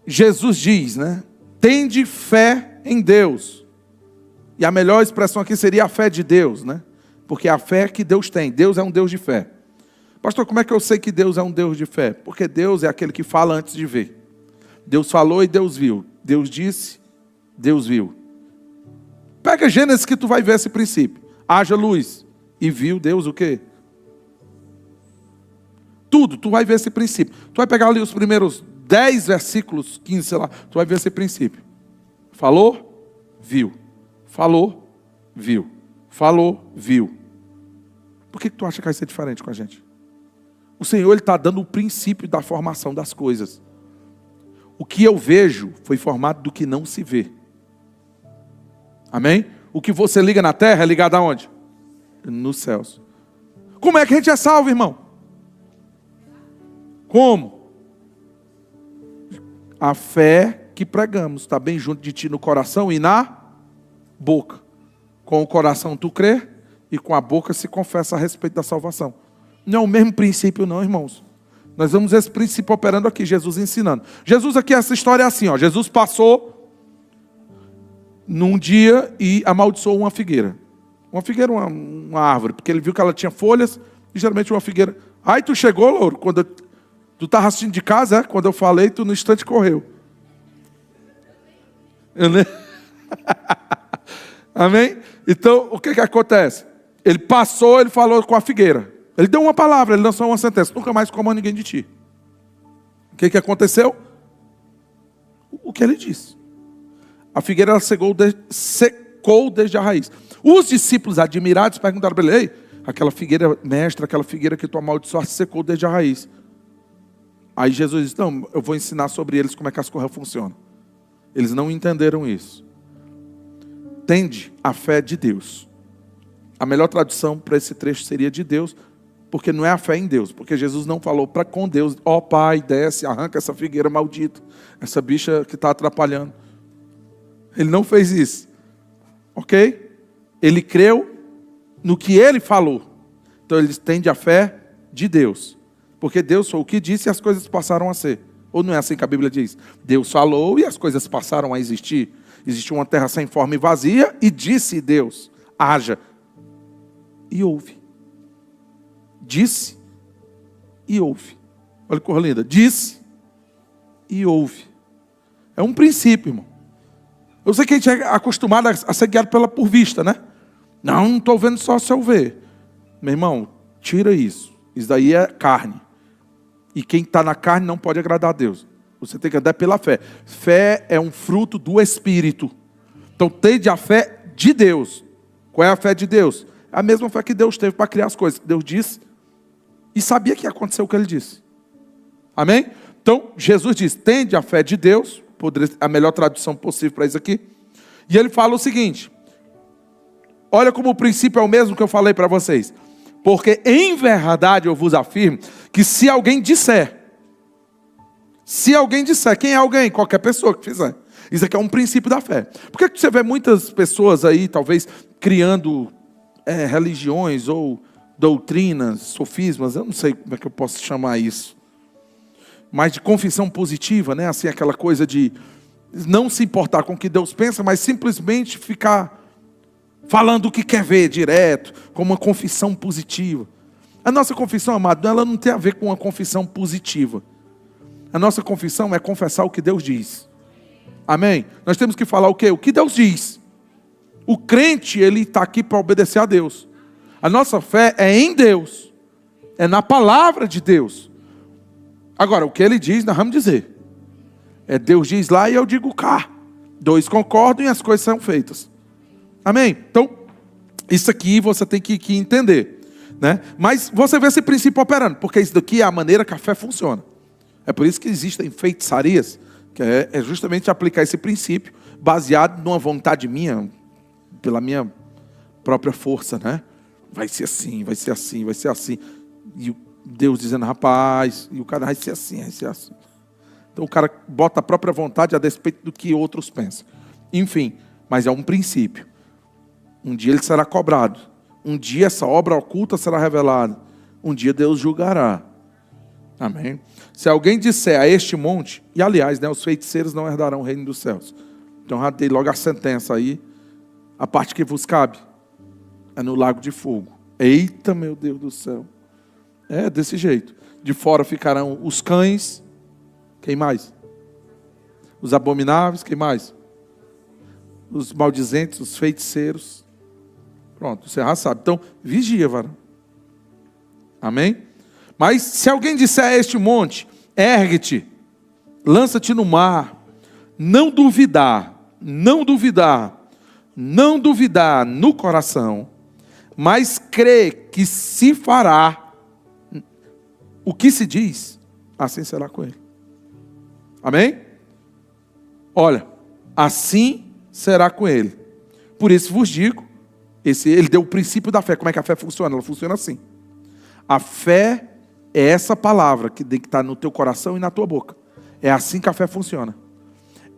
Jesus diz, né? Tende fé em Deus. E a melhor expressão aqui seria a fé de Deus, né? Porque é a fé que Deus tem. Deus é um Deus de fé. Pastor, como é que eu sei que Deus é um Deus de fé? Porque Deus é aquele que fala antes de ver. Deus falou e Deus viu. Deus disse, Deus viu. Pega Gênesis que tu vai ver esse princípio. Haja luz. E viu Deus o quê? Tudo, tu vai ver esse princípio. Tu vai pegar ali os primeiros 10 versículos, 15, sei lá. Tu vai ver esse princípio. Falou, viu. Falou, viu. Falou, viu. Por que tu acha que vai ser diferente com a gente? O Senhor está dando o princípio da formação das coisas. O que eu vejo foi formado do que não se vê. Amém? O que você liga na terra é ligado aonde? Nos céus. Como é que a gente é salvo, irmão? Como? A fé que pregamos está bem junto de ti no coração e na boca. Com o coração tu crê e com a boca se confessa a respeito da salvação. Não é o mesmo princípio não, irmãos. Nós vamos esse princípio operando aqui, Jesus ensinando. Jesus aqui, essa história é assim, ó. Jesus passou num dia e amaldiçoou uma figueira. Uma figueira, uma árvore, porque ele viu que ela tinha folhas, e geralmente uma figueira. Aí tu chegou, Louro, quando tu estava assistindo de casa, quando eu falei, tu no instante correu. Amém? Então, o que acontece? Ele passou, ele falou com a figueira. Ele deu uma palavra, ele lançou uma sentença. Nunca mais coma ninguém de ti. O que aconteceu? O que ele disse. A figueira ela secou desde a raiz. Os discípulos admirados perguntaram para ele: ei, aquela figueira, mestre, aquela figueira que tu amaldiçoaste secou desde a raiz. Aí Jesus disse: não, eu vou ensinar sobre eles como é que as coisas funcionam. Eles não entenderam isso. Tende a fé de Deus. A melhor tradução para esse trecho seria de Deus, porque não é a fé em Deus, porque Jesus não falou para com Deus: ó Pai, desce, arranca essa figueira maldita, essa bicha que está atrapalhando. Ele não fez isso, ok? Ele creu no que ele falou. Então ele tende a fé de Deus, porque Deus foi o que disse e as coisas passaram a ser. Ou não é assim que a Bíblia diz? Deus falou e as coisas passaram a existir. Existiu uma terra sem forma e vazia, e disse Deus: haja. E houve. Disse e houve. Olha que coisa linda. Disse e houve. É um princípio, irmão. Eu sei que a gente é acostumado a ser guiado por vista, né? Não estou vendo só se eu ver. Meu irmão, tira isso. Isso daí é carne. E quem está na carne não pode agradar a Deus. Você tem que andar pela fé. Fé é um fruto do Espírito. Então, tende a fé de Deus. Qual é a fé de Deus? A mesma fé que Deus teve para criar as coisas. Deus disse e sabia que ia acontecer o que Ele disse. Amém? Então, Jesus diz: tende a fé de Deus. A melhor tradução possível para isso aqui. E Ele fala o seguinte: olha como o princípio é o mesmo que eu falei para vocês. Porque em verdade eu vos afirmo que se alguém disser, quem é alguém? Qualquer pessoa que fizer. Isso aqui é um princípio da fé. Por que você vê muitas pessoas aí, talvez, criando religiões ou doutrinas, sofismas, eu não sei como é que eu posso chamar isso, mas de confissão positiva, né? Assim, aquela coisa de não se importar com o que Deus pensa, mas simplesmente ficar falando o que quer ver direto, como uma confissão positiva. A nossa confissão, amado, ela não tem a ver com uma confissão positiva. A nossa confissão é confessar o que Deus diz. Amém? Nós temos que falar o quê? O que Deus diz. O crente, ele está aqui para obedecer a Deus. A nossa fé é em Deus. É na palavra de Deus. Agora, o que Ele diz, nós vamos dizer. Deus diz lá e eu digo cá. Dois concordam e as coisas são feitas. Amém? Então, isso aqui você tem que entender, né? Mas você vê esse princípio operando, porque isso daqui é a maneira que a fé funciona. É por isso que existem feitiçarias, que é justamente aplicar esse princípio, baseado numa vontade minha, própria força, né? Vai ser assim, vai ser assim, vai ser assim. E Deus dizendo, rapaz, e o cara vai ser assim, vai ser assim. Então o cara bota a própria vontade a despeito do que outros pensam. Enfim, mas é um princípio. Um dia ele será cobrado. Um dia essa obra oculta será revelada. Um dia Deus julgará. Amém? Se alguém disser a este monte, e aliás, né, os feiticeiros não herdarão o reino dos céus. Então já dei logo a sentença aí. A parte que vos cabe é no lago de fogo. Eita, meu Deus do céu. É desse jeito. De fora ficarão os cães. Quem mais? Os abomináveis. Quem mais? Os maldizentes, os feiticeiros. Pronto, você já sabe. Então, vigia, varão. Amém? Mas se alguém disser a este monte, ergue-te, lança-te no mar, não duvidar no coração, mas crê que se fará o que se diz, assim será com ele. Amém? Olha, assim será com ele. Por isso vos digo, ele deu o princípio da fé. Como é que a fé funciona? Ela funciona assim. A fé é essa palavra que tem que estar no teu coração e na tua boca. É assim que a fé funciona.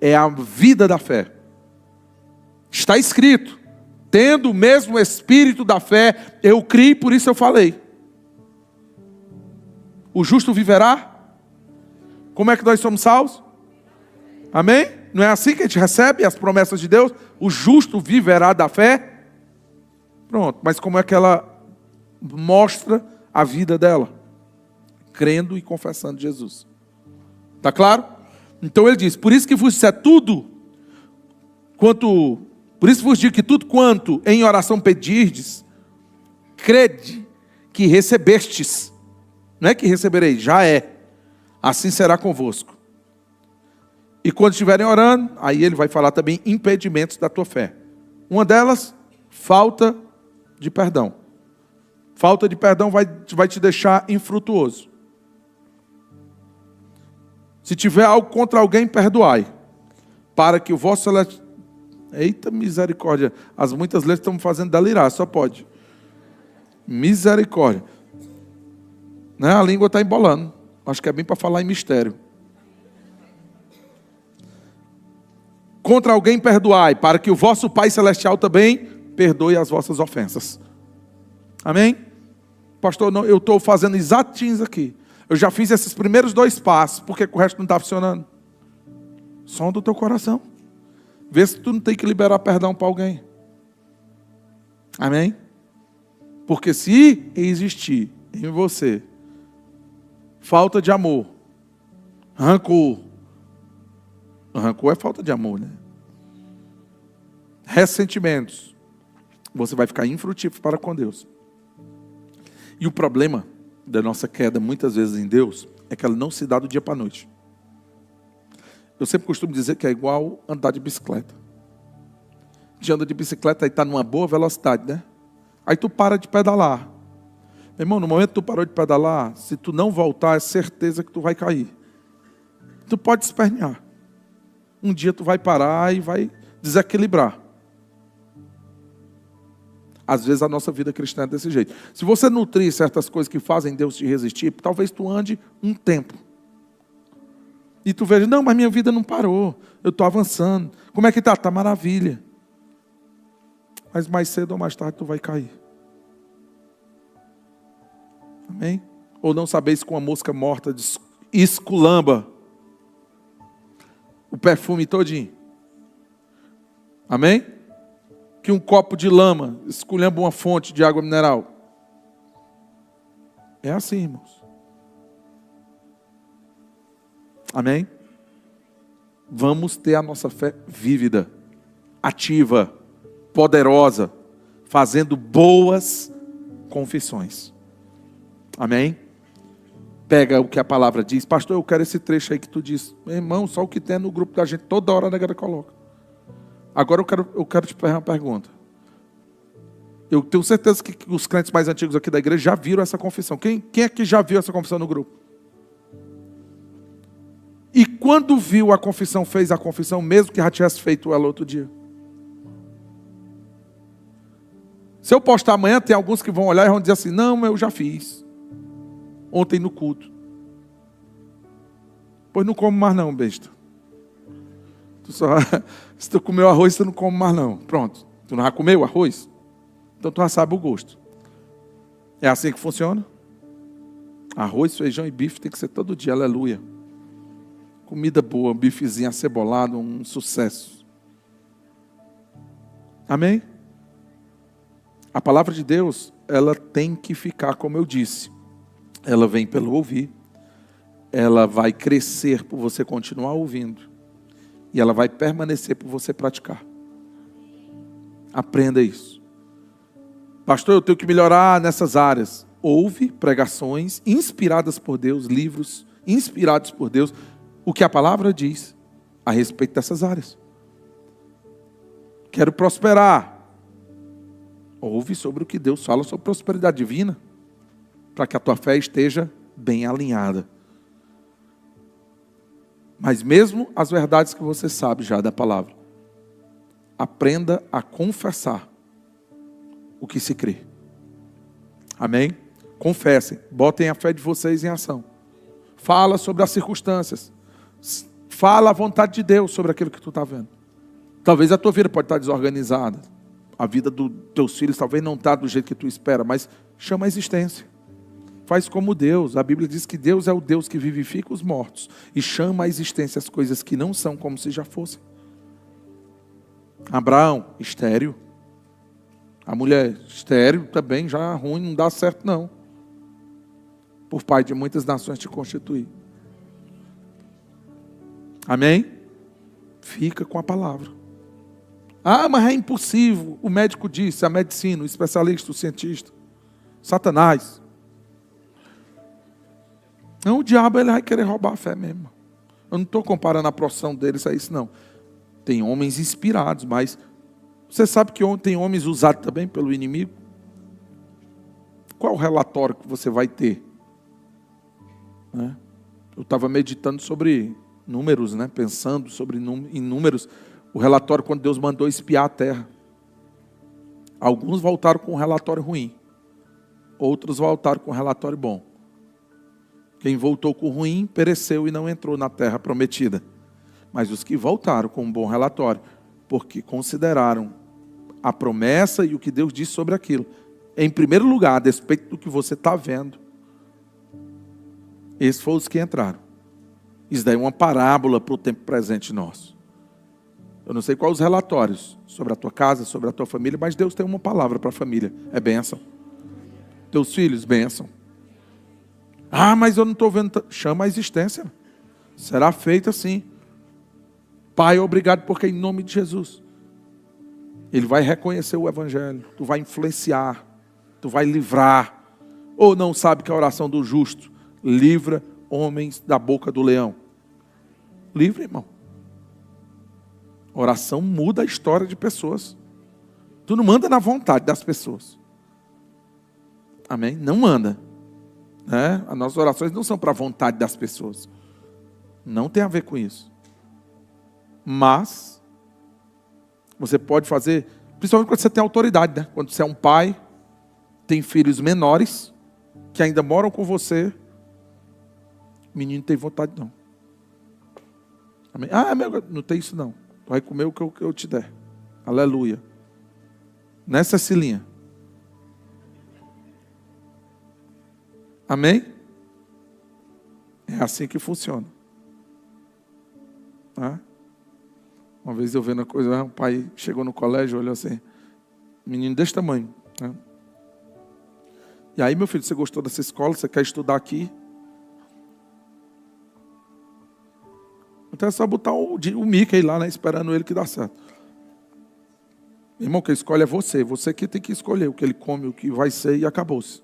É a vida da fé. Está escrito, tendo o mesmo espírito da fé, eu criei, por isso eu falei. O justo viverá? Como é que nós somos salvos? Amém? Não é assim que a gente recebe as promessas de Deus? O justo viverá da fé? Pronto, mas como é que ela mostra a vida dela? Crendo e confessando Jesus. Está claro? Então ele diz, por isso que vos disser tudo, por isso vos digo que tudo quanto em oração pedirdes, crede que recebestes. Não é que recebereis, já é. Assim será convosco. E quando estiverem orando, aí ele vai falar também impedimentos da tua fé. Uma delas, falta de perdão. Falta de perdão vai te deixar infrutuoso. Se tiver algo contra alguém, perdoai. Para que o vosso celestial... Eita misericórdia. As muitas leis estão fazendo delirar, só pode. Misericórdia. Né? A língua está embolando. Acho que é bem para falar em mistério. Contra alguém perdoai, para que o vosso Pai Celestial também perdoe as vossas ofensas. Amém? Pastor, não, eu estou fazendo exatinhos aqui. Eu já fiz esses primeiros 2 passos. Por que o resto não está funcionando? Som do teu coração. Vê se tu não tem que liberar perdão para alguém. Amém? Porque se existir em você falta de amor, rancor é falta de amor, né? Ressentimentos, você vai ficar infrutífero para com Deus. E o problema da nossa queda, muitas vezes em Deus, é que ela não se dá do dia para a noite. Eu sempre costumo dizer que é igual andar de bicicleta. A gente anda de bicicleta e está numa boa velocidade, né? Aí tu para de pedalar. Meu irmão, no momento que tu parou de pedalar, se tu não voltar, é certeza que tu vai cair. Tu pode espernear. Um dia tu vai parar e vai desequilibrar. Às vezes a nossa vida cristã é desse jeito. Se você nutrir certas coisas que fazem Deus te resistir, talvez tu ande um tempo. E tu veja, não, mas minha vida não parou. Eu estou avançando. Como é que está? Está maravilha. Mas mais cedo ou mais tarde tu vai cair. Amém? Ou não sabeis com a mosca morta esculamba o perfume todinho. Amém? Que um copo de lama esculhamba uma fonte de água mineral. É assim, irmãos. Amém? Vamos ter a nossa fé vívida, ativa, poderosa, fazendo boas confissões. Amém? Pega o que a palavra diz. Pastor, eu quero esse trecho aí que tu disse. Meu irmão, só o que tem no grupo da gente, toda hora a negada coloca. Agora eu quero te fazer uma pergunta. Eu tenho certeza que os crentes mais antigos aqui da igreja já viram essa confissão. Quem é que já viu essa confissão no grupo? E quando viu a confissão, fez a confissão, mesmo que já tivesse feito ela outro dia? Se eu postar amanhã, tem alguns que vão olhar e vão dizer assim, não, eu já fiz. Ontem no culto. Pois não como mais não, besta. Se tu comeu arroz, tu não come mais não. Pronto. Tu não já comeu arroz? Então tu já sabe o gosto. É assim que funciona? Arroz, feijão e bife tem que ser todo dia, aleluia. Comida boa, um bifezinho acebolado, um sucesso. Amém? A palavra de Deus, ela tem que ficar, como eu disse. Ela vem pelo ouvir. Ela vai crescer por você continuar ouvindo. E ela vai permanecer por você praticar. Aprenda isso. Pastor, eu tenho que melhorar nessas áreas. Ouve pregações inspiradas por Deus, livros inspirados por Deus. O que a palavra diz a respeito dessas áreas. Quero prosperar. Ouve sobre o que Deus fala sobre prosperidade divina. Para que a tua fé esteja bem alinhada. Mas mesmo as verdades que você sabe já da palavra, aprenda a confessar o que se crê. Amém? Confessem, botem a fé de vocês em ação. Fala sobre as circunstâncias. Fala a vontade de Deus sobre aquilo que tu está vendo. Talvez a tua vida pode estar desorganizada. A vida dos teus filhos talvez não está do jeito que tu espera, mas chama a existência. Faz como Deus. A Bíblia diz que Deus é o Deus que vivifica os mortos e chama à existência as coisas que não são como se já fossem. Abraão, estéril. A mulher, estéril também, já ruim, não dá certo não. Por pai de muitas nações te constituir. Amém? Fica com a palavra. Ah, mas é impossível. O médico disse, a medicina, o especialista, o cientista. Satanás. Não, o diabo ele vai querer roubar a fé mesmo. Eu não estou comparando a profissão deles a isso não. Tem homens inspirados, mas você sabe que tem homens usados também pelo inimigo? Qual o relatório que você vai ter? Eu estava meditando sobre números, pensando sobre em números. O relatório quando Deus mandou espiar a terra. Alguns voltaram com um relatório ruim. Outros voltaram com um relatório bom. Quem voltou com o ruim, pereceu e não entrou na terra prometida. Mas os que voltaram com um bom relatório, porque consideraram a promessa e o que Deus disse sobre aquilo, em primeiro lugar, a despeito do que você está vendo, esses foram os que entraram. Isso daí é uma parábola para o tempo presente nosso. Eu não sei quais os relatórios sobre a tua casa, sobre a tua família, mas Deus tem uma palavra para a família, é bênção. Teus filhos, bênção. Ah, mas eu não estou vendo. Chama a existência. Será feito assim. Pai, obrigado porque em nome de Jesus. Ele vai reconhecer o evangelho. Tu vai influenciar. Tu vai livrar. Ou não sabe que a oração do justo livra homens da boca do leão. Livre, irmão. Oração muda a história de pessoas. Tu não manda na vontade das pessoas. Amém? Não manda. As nossas orações não são para a vontade das pessoas. Não tem a ver com isso. Mas você pode fazer, principalmente quando você tem autoridade, Quando você é um pai, tem filhos menores que ainda moram com você. O menino não tem vontade não. Amém? Ah, não tem isso não. Tu vai comer o que eu te der. Aleluia. Né, Cecilinha? Amém? É assim que funciona. Uma vez eu vendo a coisa, um pai chegou no colégio, olhou assim, menino desse tamanho. E aí, meu filho, você gostou dessa escola? Você quer estudar aqui? Então é só botar o Mickey lá, esperando ele que dá certo. Irmão, quem escolhe é você. Você que tem que escolher o que ele come, o que vai ser e acabou-se.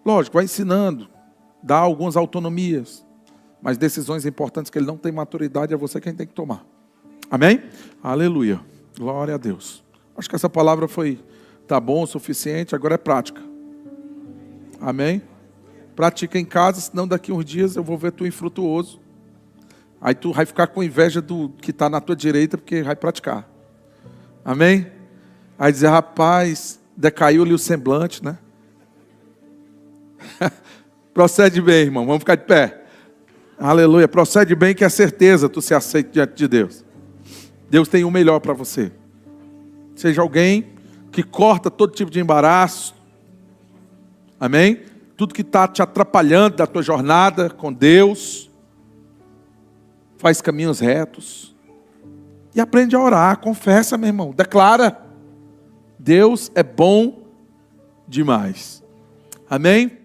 Lógico, vai ensinando, dá algumas autonomias, mas decisões importantes que ele não tem maturidade, é você quem tem que tomar. Amém? Aleluia. Glória a Deus. Acho que essa palavra tá bom o suficiente, agora é prática. Amém? Pratica em casa, senão daqui uns dias eu vou ver tu infrutuoso. Aí tu vai ficar com inveja do que está na tua direita, porque vai praticar. Amém? Aí dizer, rapaz, decaiu-lhe o semblante, né? Procede bem, irmão, vamos ficar de pé. Aleluia, procede bem que é certeza tu se aceita diante de Deus. Deus tem o melhor para você. Seja alguém que corta todo tipo de embaraço. Amém? Tudo que está te atrapalhando da tua jornada com Deus. Faz caminhos retos. E aprende a orar, confessa, meu irmão, declara. Deus é bom demais. Amém?